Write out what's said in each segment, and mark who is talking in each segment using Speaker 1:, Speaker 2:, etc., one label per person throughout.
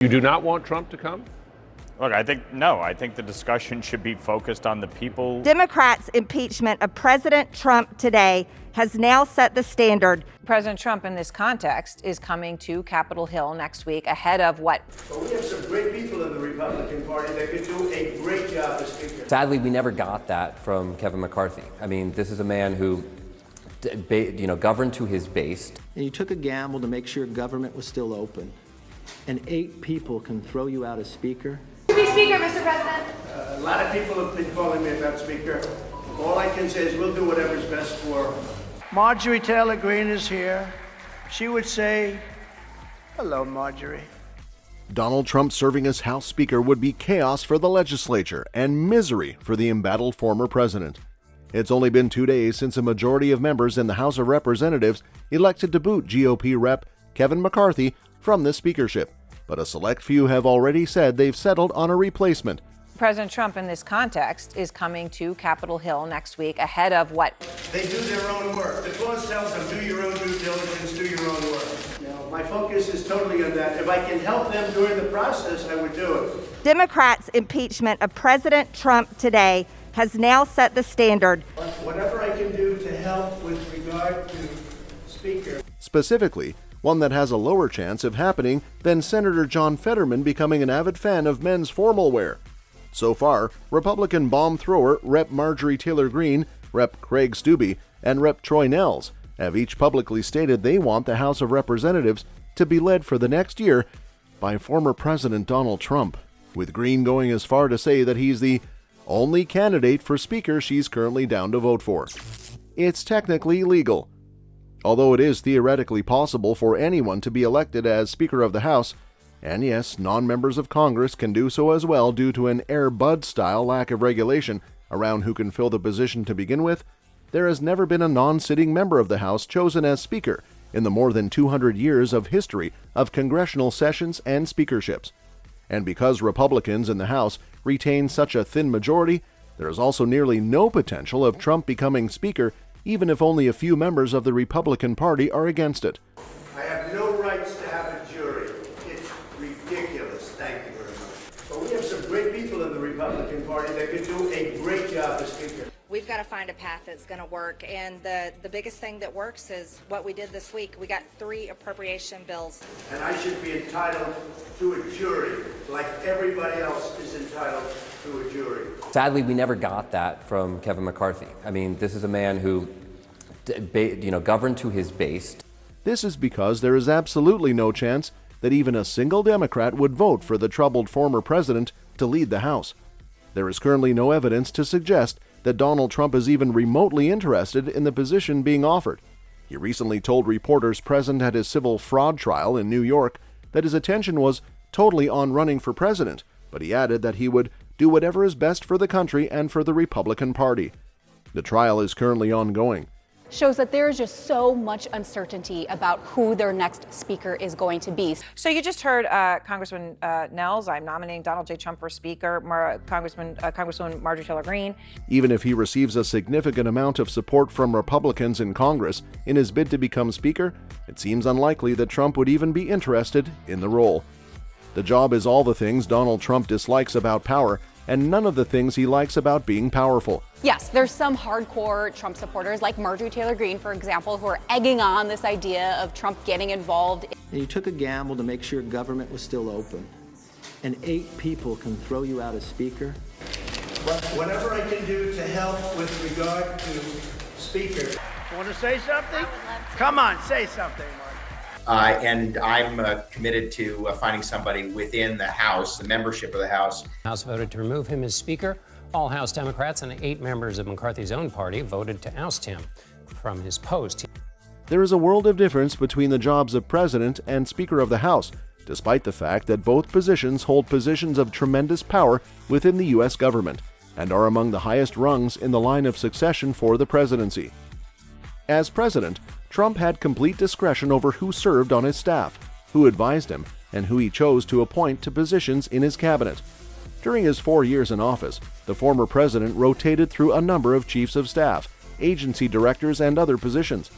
Speaker 1: You do not want Trump to come?
Speaker 2: Look, I think the discussion should be focused on the people.
Speaker 3: Democrats' impeachment of President Trump today has now set the standard.
Speaker 4: President Trump, in this context, is coming to Capitol Hill next week ahead of what?
Speaker 5: But we have some great people in the Republican Party that could do a great job as Speaker.
Speaker 6: Sadly, we never got that from Kevin McCarthy. I mean, this is a man who, governed to his base.
Speaker 7: And you took a gamble to make sure government was still open. And 8 people can throw you out as Speaker.
Speaker 8: Be Speaker, Mr. President.
Speaker 5: A lot of people have been calling me about Speaker. All I can say is we'll do whatever's best for them. Marjorie Taylor Greene is here. She would say, hello, Marjorie.
Speaker 9: Donald Trump serving as House Speaker would be chaos for the legislature and misery for the embattled former president. It's only been 2 days since a majority of members in the House of Representatives elected to boot GOP Rep. Kevin McCarthy from the speakership, but a select few have already said they've settled on a replacement.
Speaker 4: President Trump, in this context, is coming to Capitol Hill next week ahead of what?
Speaker 5: They do their own work. The clause tells them, do your own due diligence, do your own work. My focus is totally on that. If I can help them during the process, I would do it.
Speaker 3: Democrats' impeachment of President Trump today has now set the standard.
Speaker 5: Whatever I can do to help with regard to Speaker.
Speaker 9: Specifically, one that has a lower chance of happening than Senator John Fetterman becoming an avid fan of men's formal wear. So far, Republican bomb thrower Rep. Marjorie Taylor Greene, Rep. Craig Stubbe, and Rep. Troy Nehls have each publicly stated they want the House of Representatives to be led for the next year by former President Donald Trump, with Greene going as far to say that he's the only candidate for Speaker she's currently down to vote for. It's technically legal. Although it is theoretically possible for anyone to be elected as Speaker of the House, and yes, non-members of Congress can do so as well due to an Air Bud-style lack of regulation around who can fill the position to begin with, there has never been a non-sitting member of the House chosen as Speaker in the more than 200 years of history of congressional sessions and speakerships. And because Republicans in the House retain such a thin majority, there is also nearly no potential of Trump becoming Speaker, even if only a few members of the Republican Party are against it.
Speaker 5: I have no rights to have a jury. It's ridiculous. Thank you very much. But we have some great people in the Republican Party that could do a great job as Speaker.
Speaker 10: We've got to find a path that's going to work, and the biggest thing that works is what we did this week. We got 3 appropriation bills.
Speaker 5: And I should be entitled to a jury like everybody else is entitled to a jury.
Speaker 6: Sadly, we never got that from Kevin McCarthy. I mean, this is a man who, governed to his base.
Speaker 9: This is because there is absolutely no chance that even a single Democrat would vote for the troubled former president to lead the House. There is currently no evidence to suggest that Donald Trump is even remotely interested in the position being offered. He recently told reporters present at his civil fraud trial in New York that his attention was totally on running for president, but he added that he would do whatever is best for the country and for the Republican Party. The trial is currently ongoing.
Speaker 8: Shows that there is just so much uncertainty about who their next speaker is going to be.
Speaker 4: So you just heard Congressman Nehls. I'm nominating Donald J. Trump for Speaker. Congresswoman Marjorie Taylor Greene.
Speaker 9: Even if he receives a significant amount of support from Republicans in Congress in his bid to become Speaker, it seems unlikely that Trump would even be interested in the role. The job is all the things Donald Trump dislikes about power, and none of the things he likes about being powerful.
Speaker 8: Yes, there's some hardcore Trump supporters like Marjorie Taylor Greene, for example, who are egging on this idea of Trump getting involved.
Speaker 7: And you took a gamble to make sure government was still open. And 8 people can throw you out as Speaker.
Speaker 5: But whatever I can do to help with regard to Speaker. You want to say something? Come on, say something, Mark.
Speaker 11: And I'm committed to finding somebody within the House, the membership of the House.
Speaker 12: House voted to remove him as Speaker. All House Democrats and 8 members of McCarthy's own party voted to oust him from his post.
Speaker 9: There is a world of difference between the jobs of President and Speaker of the House, despite the fact that both positions hold positions of tremendous power within the U.S. government and are among the highest rungs in the line of succession for the presidency. As president, Trump had complete discretion over who served on his staff, who advised him, and who he chose to appoint to positions in his cabinet. During his 4 years in office, the former president rotated through a number of chiefs of staff, agency directors, and other positions.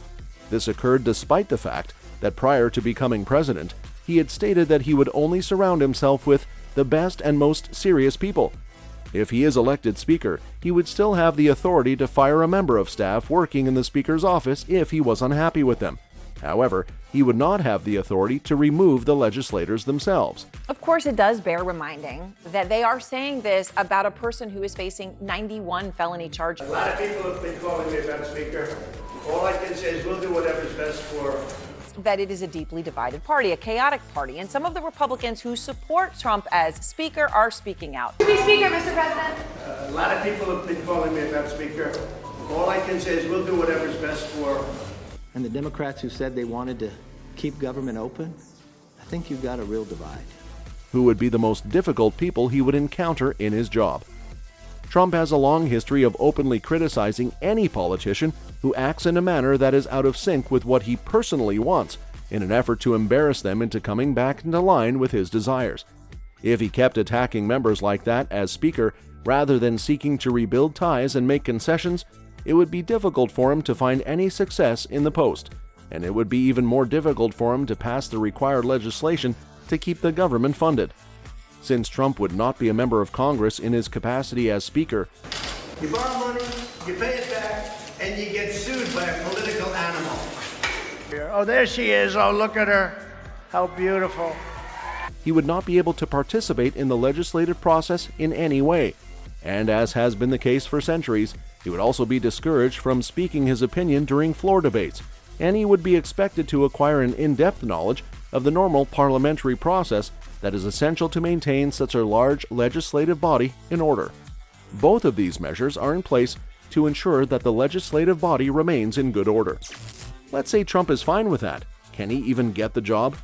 Speaker 9: This occurred despite the fact that prior to becoming president, he had stated that he would only surround himself with the best and most serious people. If he is elected Speaker, he would still have the authority to fire a member of staff working in the Speaker's office if he was unhappy with them. However, he would not have the authority to remove the legislators themselves.
Speaker 4: Of course, it does bear reminding that they are saying this about a person who is facing 91 felony charges.
Speaker 5: A lot of people have been calling me, Madam Speaker. All I can say is we'll do whatever's best for
Speaker 4: that it is a deeply divided party, a chaotic party, and some of the Republicans who support Trump as Speaker are speaking out.
Speaker 10: To be Speaker, Mr. President.
Speaker 5: A lot of people have been calling me, Madam Speaker. All I can say is we'll do whatever's best for.
Speaker 7: And the Democrats who said they wanted to keep government open, I think you've got a real divide.
Speaker 9: Who would be the most difficult people he would encounter in his job? Trump has a long history of openly criticizing any politician who acts in a manner that is out of sync with what he personally wants, in an effort to embarrass them into coming back into line with his desires. If he kept attacking members like that as Speaker, rather than seeking to rebuild ties and make concessions, it would be difficult for him to find any success in the post, and it would be even more difficult for him to pass the required legislation to keep the government funded. Since Trump would not be a member of Congress in his capacity as Speaker,
Speaker 5: You borrow money, you pay it back, and you get sued by a political animal. Oh, there she is. Oh, look at her. How beautiful.
Speaker 9: he would not be able to participate in the legislative process in any way. And as has been the case for centuries, he would also be discouraged from speaking his opinion during floor debates, and he would be expected to acquire an in-depth knowledge of the normal parliamentary process that is essential to maintain such a large legislative body in order. Both of these measures are in place to ensure that the legislative body remains in good order. Let's say Trump is fine with that. Can he even get the job?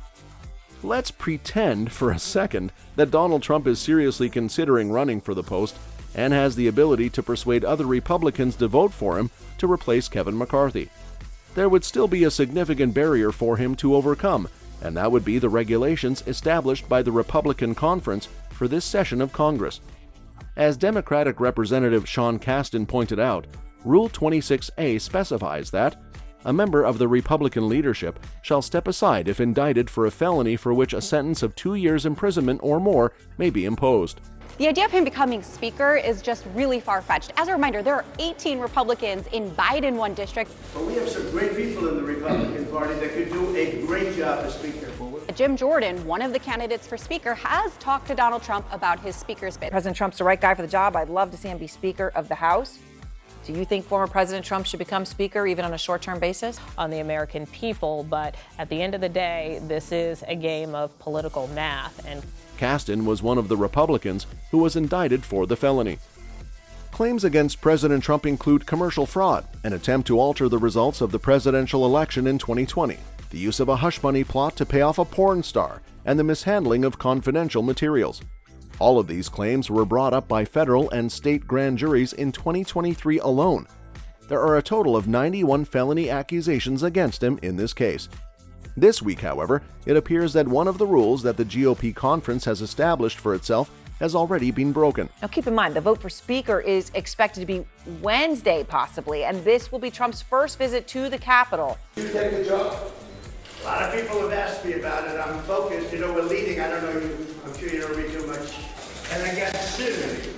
Speaker 9: Let's pretend for a second that Donald Trump is seriously considering running for the post and has the ability to persuade other Republicans to vote for him to replace Kevin McCarthy. There would still be a significant barrier for him to overcome, and that would be the regulations established by the Republican Conference for this session of Congress. As Democratic Representative Sean Casten pointed out, Rule 26A specifies that a member of the Republican leadership shall step aside if indicted for a felony for which a sentence of 2 years imprisonment or more may be imposed.
Speaker 8: The idea of him becoming Speaker is just really far-fetched. As a reminder, there are 18 Republicans in Biden 1 district.
Speaker 5: But we have some great people in the Republican Party that could do a great job as Speaker.
Speaker 8: Jim Jordan, one of the candidates for Speaker, has talked to Donald Trump about his Speaker's bid.
Speaker 4: President Trump's the right guy for the job. I'd love to see him be Speaker of the House. Do you think former President Trump should become Speaker even on a short-term basis?
Speaker 1: On the American people, but at the end of the day, this is a game of political math. And
Speaker 9: Casten was one of the Republicans who was indicted for the felony. Claims against President Trump include commercial fraud, an attempt to alter the results of the presidential election in 2020, the use of a hush money plot to pay off a porn star, and the mishandling of confidential materials. All of these claims were brought up by federal and state grand juries in 2023 alone. There are a total of 91 felony accusations against him in this case. This week, however, it appears that one of the rules that the GOP conference has established for itself has already been broken.
Speaker 4: Now keep in mind, the vote for Speaker is expected to be Wednesday possibly, and this will be Trump's first visit to the Capitol.
Speaker 5: You take the job? A lot of people have asked me about it. I'm focused. You know, we're leading. I don't know you. I'm sure you don't read too much. And I got sued.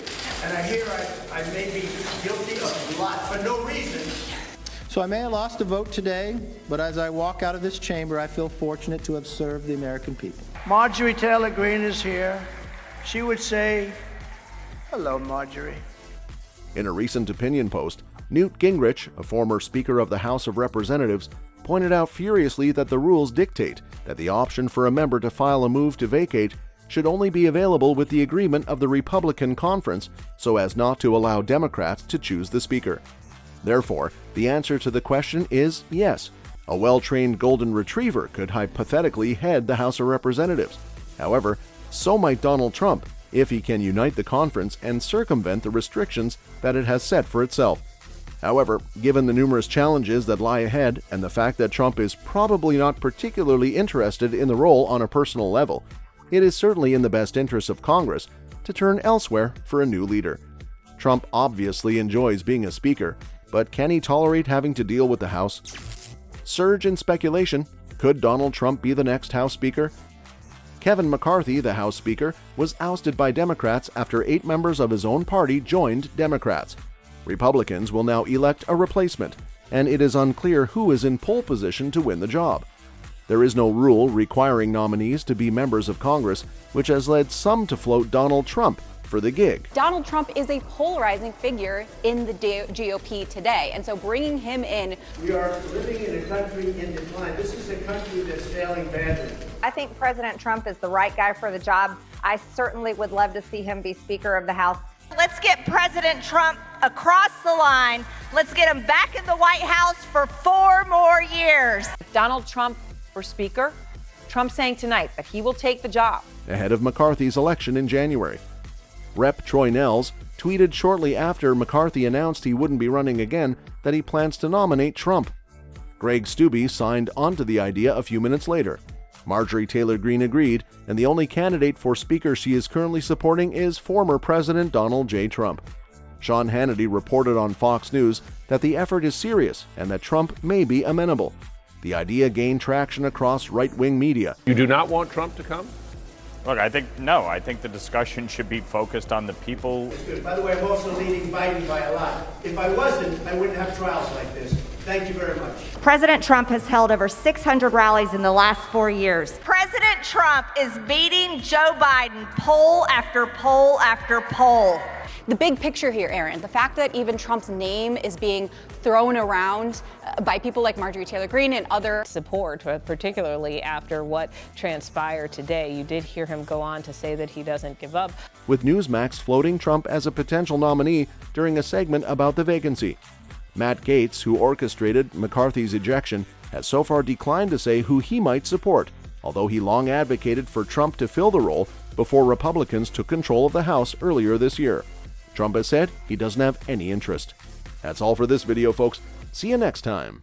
Speaker 5: And I hear I may be guilty of a lot for no reason.
Speaker 7: So I may have lost a vote today, but as I walk out of this chamber, I feel fortunate to have served the American people.
Speaker 5: Marjorie Taylor Greene is here. She would say, hello, Marjorie.
Speaker 9: In a recent opinion post, Newt Gingrich, a former Speaker of the House of Representatives, pointed out furiously that the rules dictate that the option for a member to file a move to vacate should only be available with the agreement of the Republican conference so as not to allow Democrats to choose the Speaker. Therefore, the answer to the question is yes. A well-trained golden retriever could hypothetically head the House of Representatives. However, so might Donald Trump if he can unite the conference and circumvent the restrictions that it has set for itself. However, given the numerous challenges that lie ahead and the fact that Trump is probably not particularly interested in the role on a personal level, it is certainly in the best interest of Congress to turn elsewhere for a new leader. Trump obviously enjoys being a speaker, but can he tolerate having to deal with the House? Surge in speculation. Could Donald Trump be the next House Speaker? Kevin McCarthy, the House Speaker, was ousted by Democrats after 8 members of his own party joined Democrats. Republicans will now elect a replacement, and it is unclear who is in pole position to win the job. There is no rule requiring nominees to be members of Congress, which has led some to float Donald Trump for the gig.
Speaker 8: Donald Trump is a polarizing figure in the GOP today, and so bringing him in.
Speaker 5: We are living in a country in decline. This is a country that's failing badly.
Speaker 3: I think President Trump is the right guy for the job. I certainly would love to see him be Speaker of the House. Let's get President Trump across the line. Let's get him back in the White House for 4 more years.
Speaker 4: Donald Trump for Speaker. Trump saying tonight that he will take the job.
Speaker 9: Ahead of McCarthy's election in January. Rep. Troy Nehls tweeted shortly after McCarthy announced he wouldn't be running again that he plans to nominate Trump. Greg Steube signed onto the idea a few minutes later. Marjorie Taylor Greene agreed, and the only candidate for Speaker she is currently supporting is former President Donald J. Trump. Sean Hannity reported on Fox News that the effort is serious and that Trump may be amenable. The idea gained traction across right-wing media.
Speaker 13: You do not want Trump to come?
Speaker 2: Look, I think the discussion should be focused on the people.
Speaker 5: By the way, I'm also leading Biden by a lot. If I wasn't, I wouldn't have trials like this. Thank you very much.
Speaker 3: President Trump has held over 600 rallies in the last 4 years. President Trump is beating Joe Biden poll after poll after poll.
Speaker 8: The big picture here, Aaron, the fact that even Trump's name is being thrown around by people like Marjorie Taylor Greene and other
Speaker 1: support, particularly after what transpired today. You did hear him go on to say that he doesn't give up.
Speaker 9: With Newsmax floating Trump as a potential nominee during a segment about the vacancy. Matt Gaetz, who orchestrated McCarthy's ejection, has so far declined to say who he might support, although he long advocated for Trump to fill the role before Republicans took control of the House earlier this year. Trump has said he doesn't have any interest. That's all for this video, folks. See you next time.